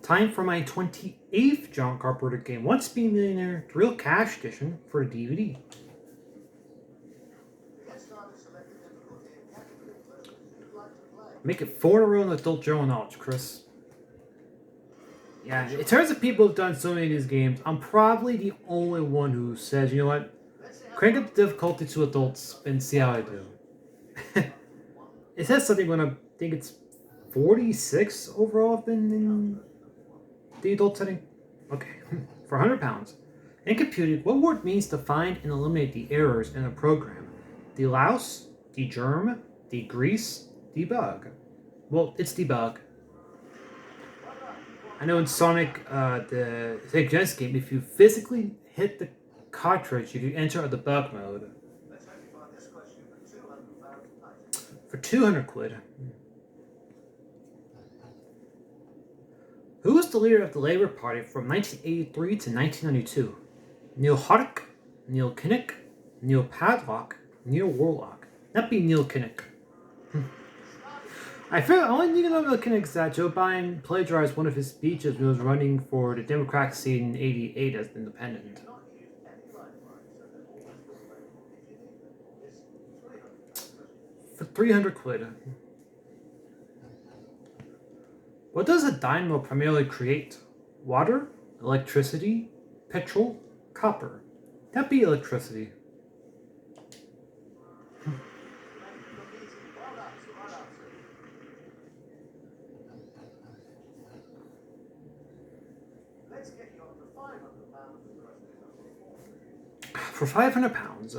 Time for my 28th John Carpenter game. Once Be Millionaire, the Real Cash Edition for the DVD. Make it 4 in a row in adult general knowledge, Chris. Yeah, in terms of people who've done so many of these games, I'm probably the only one who says, you know what, crank up the difficulty to adults and see how I do. It says something when I think it's 46 overall in the adult setting. Okay, for 100 pounds. In computing, what word means to find and eliminate the errors in a program? Delouse, degerm, degrease, debug. Well, it's debug. I know in Sonic, the Sega Genesis game, if you physically hit the cartridge, you can enter a debug mode. For 200 quid. Who was the leader of the Labour Party from 1983 to 1992? Neil Hoddick, Neil Kinnock, Neil Padlock, Neil Warlock. That'd be Neil Kinnock. I feel the only thing I know about Kinnock is that Joe Biden plagiarized one of his speeches when he was running for the Democratic seat in '88 as an independent. For 300 quid. What does a dynamo primarily create? Water, electricity, petrol, copper. That'd be electricity. For 500 pounds.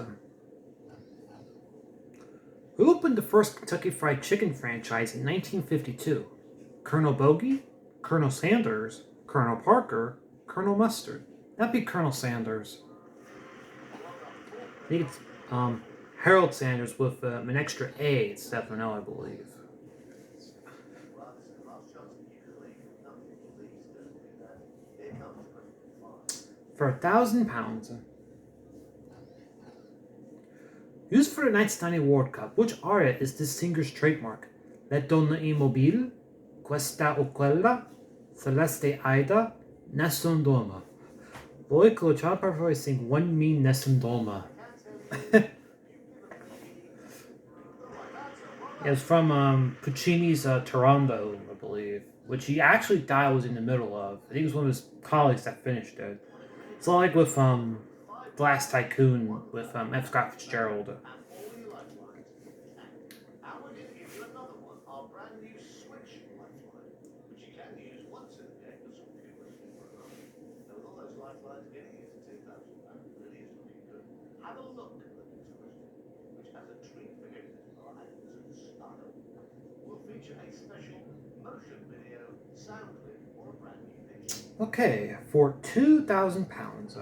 Who opened the first Kentucky Fried Chicken franchise in 1952? Colonel Bogey, Colonel Sanders, Colonel Parker, Colonel Mustard. That'd be Colonel Sanders. I think it's Harold Sanders with an extra A instead of an L, I believe. For 1,000 pounds. Used for the 1990 World Cup, which aria is this singer's trademark? La donna immobile, questa o quella, celeste Aida, nessun dorma. Boy, could John Carpenter sing One Me Nessun Dorma. It was from Puccini's Turandot, I believe, which he actually died was in the middle of. I think it was one of his colleagues that finished it. It's not like with Glass Tycoon with F. Scott Fitzgerald. Switch Lifeline, which you can use once in the game, but some people with all those lifelines getting it to £2,000, really is looking good. Have a look at the next question, which has a treat for you. Items in style. Will feature a special motion video, sound clip, or a brand new picture. Okay, for 2,000 pounds.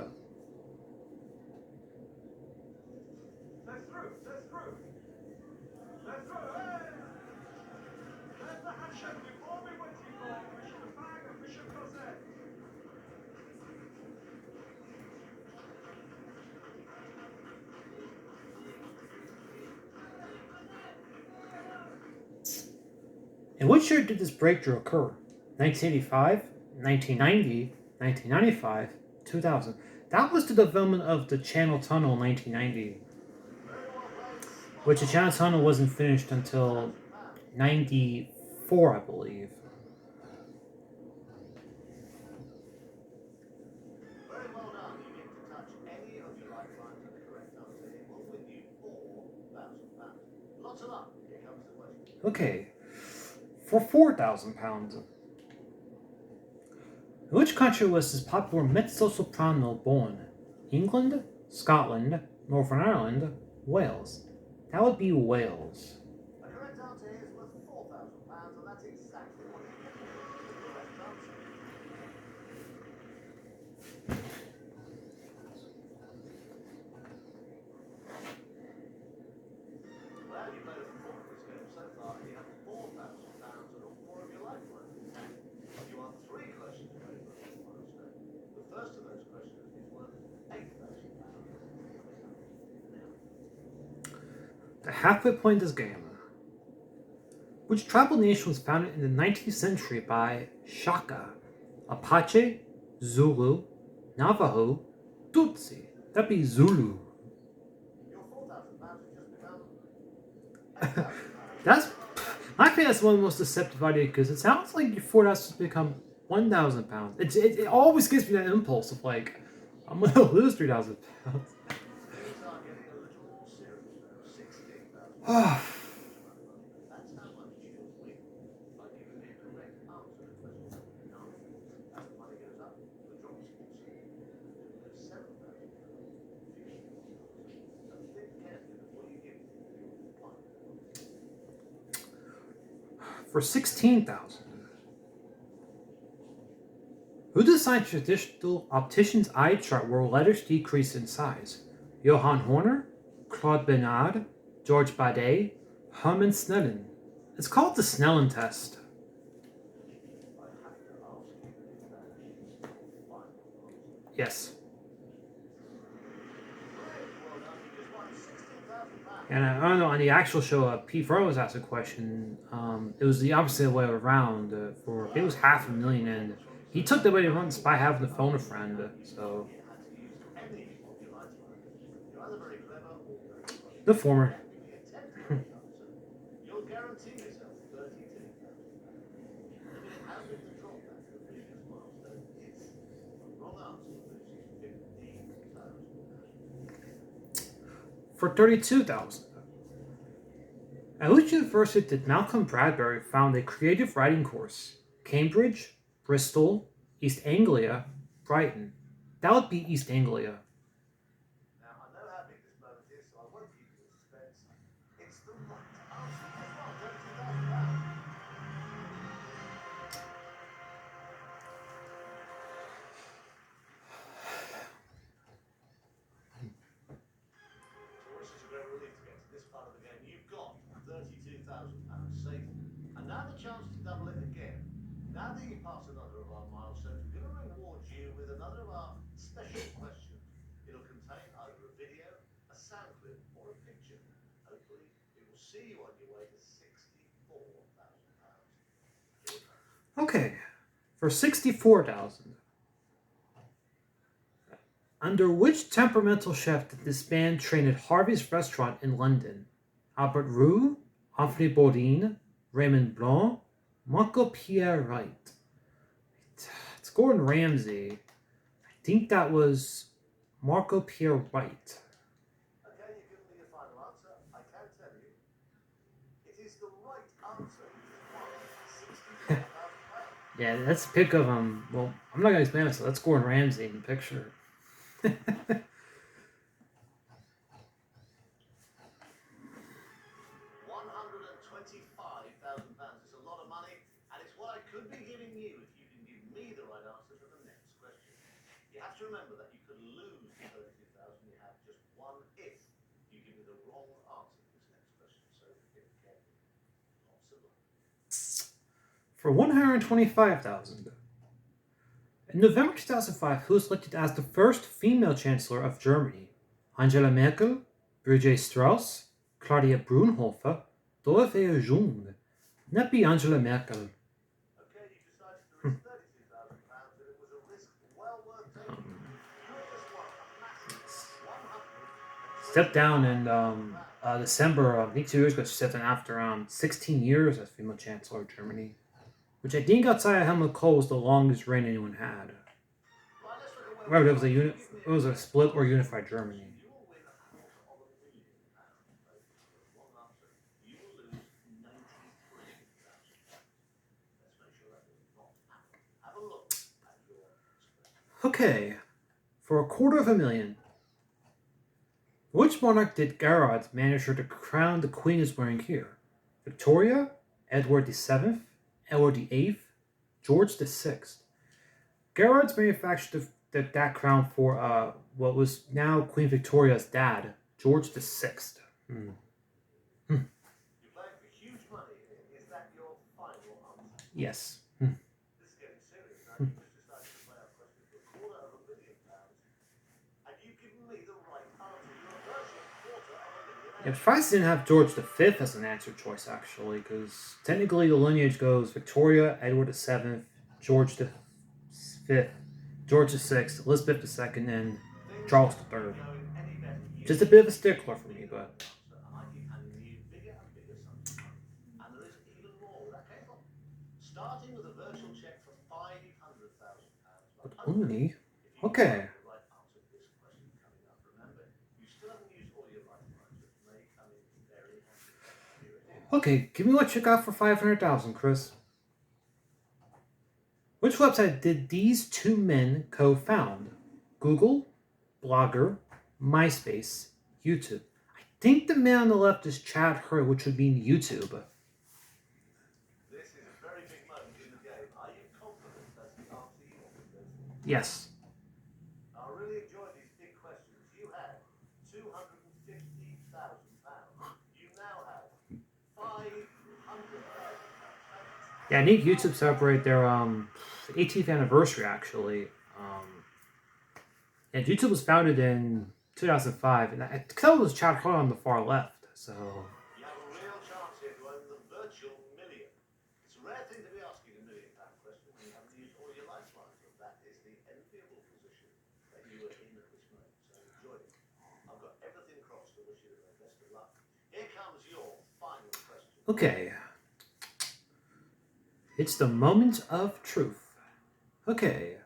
In which year did this breakthrough occur? 1985, 1990, 1995, 2000. That was the development of the Channel Tunnel in 1990. Which the Channel Tunnel wasn't finished until 94, I believe. Very well done. You get to touch any of your lifelines at the correct answer. It will win you £4,000. Lots of luck. Here comes the question. Okay. For 4,000 pounds. In which country was this popular mezzo-soprano born? England, Scotland, Northern Ireland, Wales. That would be Wales. The correct answer is worth £4,000, and that's exactly what you get. The correct answer. Well, you've made a performance this game so far, and you have £4,000 and all four of your lifelines. You are 3 questions away from this milestone. The first of those questions is worth £8,000. The halfway point of this game. Which tribal nation was founded in the 19th century by Shaka? Apache, Zulu, Navajo, Tutsi. That'd be Zulu. Your £4,000 has just become £8,000. That's, I think that's one of the most deceptive ideas because it sounds like your 4,000 has become 1,000 pounds. It always gives me that impulse of like, I'm gonna lose 3,000 pounds. Things are getting a little more serious now. 16,000. Ah, That's how much you'll win by giving me a correct answer to question number 9. As the money goes up, the drops also. You lose 7,000. So think carefully before you give me one. for 16,000. Who designed traditional optician's eye chart where letters decrease in size? Johann Horner, Claude Bernard, George Badet, Hermann Snellen. It's called the Snellen test. I have to ask you if that is your final answer. Yes. Well done, you just won £16,000. And I don't know, on the actual show, Pete Furrow was asked a question. It was the opposite way around. It was $500,000, and he took the way around by having to phone a friend. So You had to use any of your lifelines. You're either very clever or very clever. the former. If you attempt the right answer, you'll guarantee yourself £32,000. How big the drop back to the previous milestone is? The wrong answer loses £15,000. For 32,000. At which university did Malcolm Bradbury found a creative writing course? Cambridge, Bristol, East Anglia, Brighton. That would be East Anglia. Now, I know how big this moment is, so I won't keep you in suspense. It's the right answer as well, £32,000. This is a great relief to get to this part of the game. You've got £32,000 safe. And now the chance to double it again. Now that you pass another of our milestones, we're going to reward you with another of our special questions. It'll contain either a video, a sound clip, or a picture. Hopefully, it will see you on your way to £64,000. Okay, for 64,000. Under which temperamental chef did this band train at Harvey's restaurant in London? Albert Roux, Anthony Bourdain, Raymond Blanc, Marco Pierre Wright. It's Gordon Ramsay. I think that was Marco Pierre Wright. Okay, you've given me your final answer. I can tell you, it is the right answer. You just won £64,000. Yeah, that's a pic of well, I'm not gonna explain it, so that's Gordon Ramsay in the picture. £125,000 is a lot of money, and it's what I could be giving you if you can give me the right answer to the next question. You have to remember that you could lose the 32,000 you have just one if you give me the wrong answer to this next question. So think carefully. Lots of luck. For 125,000. In November 2005, who was elected as the first female chancellor of Germany? Angela Merkel, Brigitte Strauss, Claudia Brunhofer, Dorothea Jung. That'd be Angela Merkel. Okay, you decided to risk £32,000, and it was a risk well worth taking. You have just won a massive 100. Stepped down in December, I think 2 years ago, she stepped down after 16 years as female chancellor of Germany. Which I think outside of Helmut Kohl was the longest reign anyone had. Well, it was a split or unified Germany. You will win £250,000. Wrong answer. You will lose £93,000. Let's make sure that does not happen. Have a look at your expression. Okay, for $250,000. Which monarch did Gerard manage her to crown the queen is wearing here? Victoria, Edward VII, Edward VIII, George VI. Gerard's manufactured that crown for what was now Queen Victoria's dad, George VI. You're playing for huge money. Is that your final answer? Yes. This is getting serious. Now you just decided to play our question for £250,000. And you've given me the right answer. Your version £250,000. I'm surprised they didn't have George V as an answer choice, actually, because technically the lineage goes Victoria, Edward VII, George VI, 5th, George VI, Elizabeth II, and Charles III. Just a bit of a stickler for me, but... And there is even more with that cable. Starting with a virtual check for £500,000. But only... Okay. Okay, give me what you got for 500,000, Chris. Which website did these two men co-found? Google, Blogger, MySpace, YouTube. I think the man on the left is Chad Hurd, which would mean YouTube. This is a very big moment in the game. Are you confident that's the answer you want to go for? Yes. I really enjoyed these big questions. You had £250,000. You now have £500,000. Yeah, I think YouTube celebrated their 18th anniversary, actually. And YouTube was founded in 2005, and I could tell it was Chad Hurd on the far left, so... You have a real chance here to own the virtual million. It's a rare thing to be asking £1 million question when you haven't used all your lifelines, but that is the enviable position that you are in at this moment. So enjoy it. I've got everything crossed to wish you the best of luck. Here comes your final question. Okay. It's the moment of truth. Okay.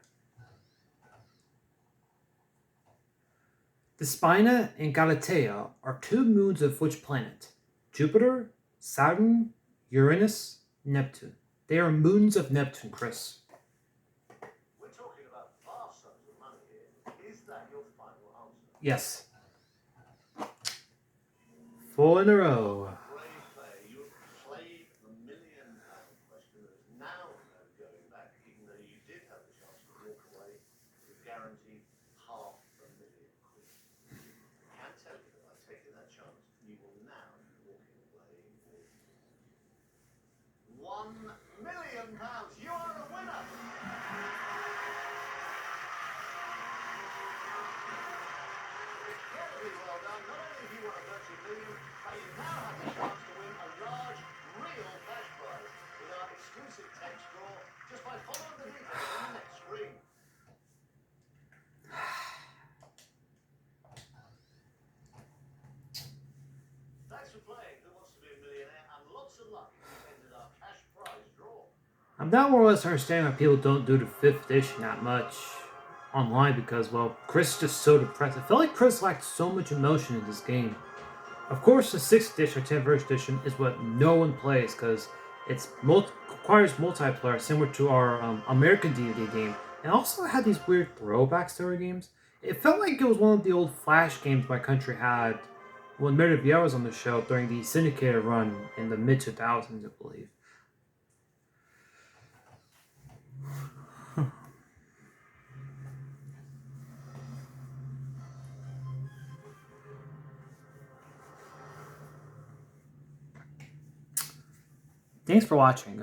Despina and Galatea are two moons of which planet? Jupiter, Saturn, Uranus, Neptune. They are moons of Neptune, Chris. We're talking about vast sums of money here. Is that your final answer? Yes. 4 in a row. Brave player, you have played the £1 million question. There is now no going back, even though you did have the chance to walk away with guaranteed £500,000. I can tell you that by taking that chance, you will now be walking away with £1 million. You are a winner. Incredibly well done. Not only have you won a virtual million, but you now have the chance to win a large, real cash prize with our exclusive text draw just by following the details on the next screen. Thanks for playing Who Wants to Be a Millionaire, and lots of luck if you've entered our cash prize draw. I'm not more or less understanding why people don't do the 5th edition that much online because, well, Chris is just so depressed. I felt like Chris lacked so much emotion in this game. Of course, the 6th edition or 10th edition is what no one plays because it requires multiplayer similar to our American D&D game, and also had these weird throwbacks to our games. It felt like it was one of the old Flash games my country had when Meredith Vieira was on the show during the syndicated run in the mid-2000s, I believe. Thanks for watching.